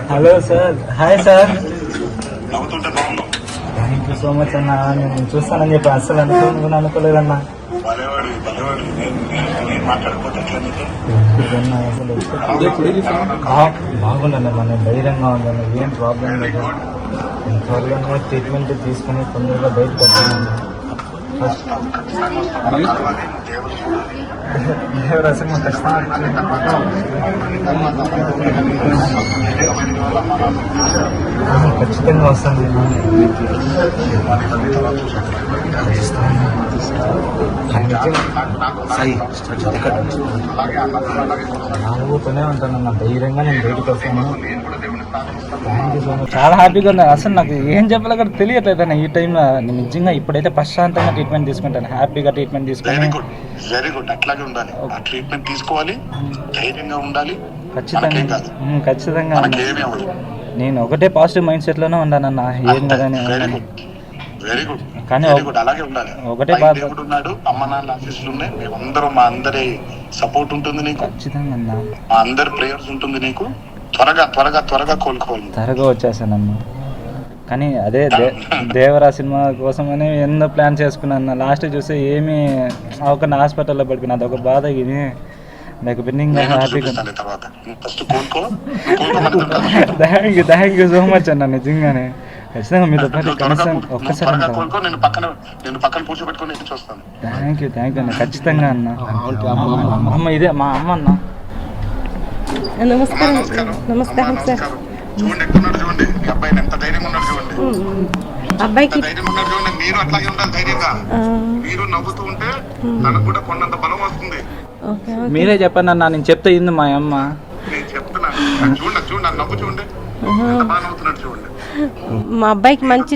Hello sir, hi sir. Thank you so much అన్న. నేను చూస్తానని చెప్పి అస్సలు అనుకోలేదన్నా. బాగుందన్న, మన ధైర్యంగా ఉందన్న, ఏం ప్రాబ్లం లేదు. త్వరగా ట్రీట్మెంట్ తీసుకుని తొందరగా బయటకు వస్తానన్నా. దేవరాశిని ఖచ్చితంగా వస్తుంది. నాలుగుతూనే ఉంటానన్న, ధైర్యంగా నేను బయటకు వస్తాను. చాలా హ్యాపీగా ఉంది. అసలు నాకు ఏం చెప్పాలో కూడా తెలియట్లేదు అన్న. ఈ టైంలో నేను నిజంగా ఇప్పుడైతే ప్రశాంతంగా ట్రీట్మెంట్ తీసుకుంటాను, హ్యాపీగా ట్రీట్మెంట్ తీసుకుని. వెరీ గుడ్, అట్లాగే ఉండాలి. ట్రీట్మెంట్ తీసుకోవాలి, ధైర్యంగా ఉండాలి. ఖచ్చితంగా నేను ఒకటే పాజిటివ్ మైండ్ సెట్ లోనే ఉన్నానన్న. ఏం కదని వెరీ గుడ్, కానీ అలాగే ఉండాలి. ఒకటే దేవుడు ఉన్నాడు, అమ్మ నాన్న ఆశీస్సులు ఉన్నాయి, మేమందరం మా అందరి సపోర్ట్ ఉంటుంది నీకు. ఖచ్చితంగా మా అందరి ప్రేయర్స్ ఉంటుంది నీకు. త్వరగా త్వరగా త్వరగా కోలుకోవాలి. త్వరగా వచ్చేసానన్న. కానీ అదే దేవరా సినిమా కోసమని ఎన్నో ప్లాన్ చేసుకున్నాను. లాస్ట్ చూస్తే ఏమీ ఒక హాస్పిటల్లో పడిపోయినా, అదొక బాధ. ఇది లేకపోతే ఇంకా హ్యాపీగా. థ్యాంక్ యూ సో మచ్ అన్న. నిజంగానే ఖచ్చితంగా మీతో పాటు కనీసం ఒక్కసారి. థ్యాంక్ యూ అన్న, ఖచ్చితంగా అన్న. అమ్మ ఇదే మా అమ్మ అన్న. నమస్కారం. నమస్కారం సార్. అబ్బాయికి మీరు అట్లాగే ఉండాలి, ధైర్యంగా. మీరు నవ్వుతూ ఉంటే తనకు కూడా కొన్నంత బలం వస్తుంది. మీరే చెప్పండి అన్న, నేను చెప్తే ఇంది మా అమ్మ. నేను చెప్తున్నాను, చూడండి నవ్వు చూడండి, బాగా నవ్వుతున్నాడు చూడండి. మా అబ్బాయికి మంచి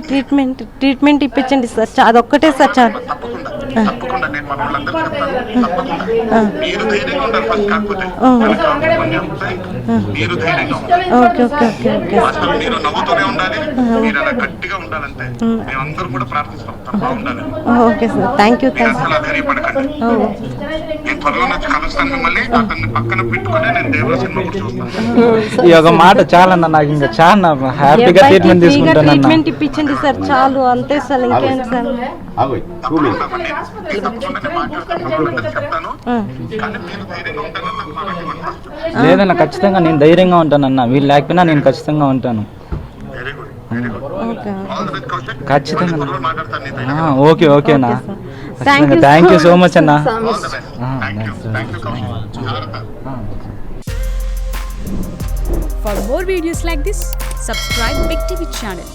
ట్రీట్మెంట్ ఇప్పించండి సార్. అదొక్కటే సార్ చాలు. తప్పకుండా నేను మన వాళ్ళందరూ చెప్తాను. తప్పకుండా మీరు ధైర్యంగా ఉండాలి ఫస్ట్. కాకపోతే మీరు ధైర్యంగా ఉండాలి. అసలు మీరు నవ్వుతూనే ఉండాలి, మీరు అలా గట్టిగా ఉండాలంటే మేమందరం కూడా ప్రార్థిస్తాం బాగుండాలి. Okay sir, thank you. అసలు ధైర్యపడకండి. నేను త్వరలో వచ్చి కలుస్తాను మిమ్మల్ని. అతన్ని పక్కన పెట్టుకుని నేను దేవుడి సినిమా కూడా చూస్తాను. ఈ ఒక మాట చాలన్నా, నాకు ఇంకా చాలా హ్యాపీగా ట్రీట్మెంట్ ఇప్పించండి సార్, చాలు అంతే సార్. ఇంకేం సార్. లేదన్న, ఖచ్చితంగా నేను ధైర్యంగా ఉంటానన్న. వీళ్ళు లేకపోయినా నేను ఖచ్చితంగా ఉంటాను. ఖచ్చితంగా. ఓకేనా. థ్యాంక్ యూ సో మచ్ అన్న. For more videos like this, subscribe Big TV channel.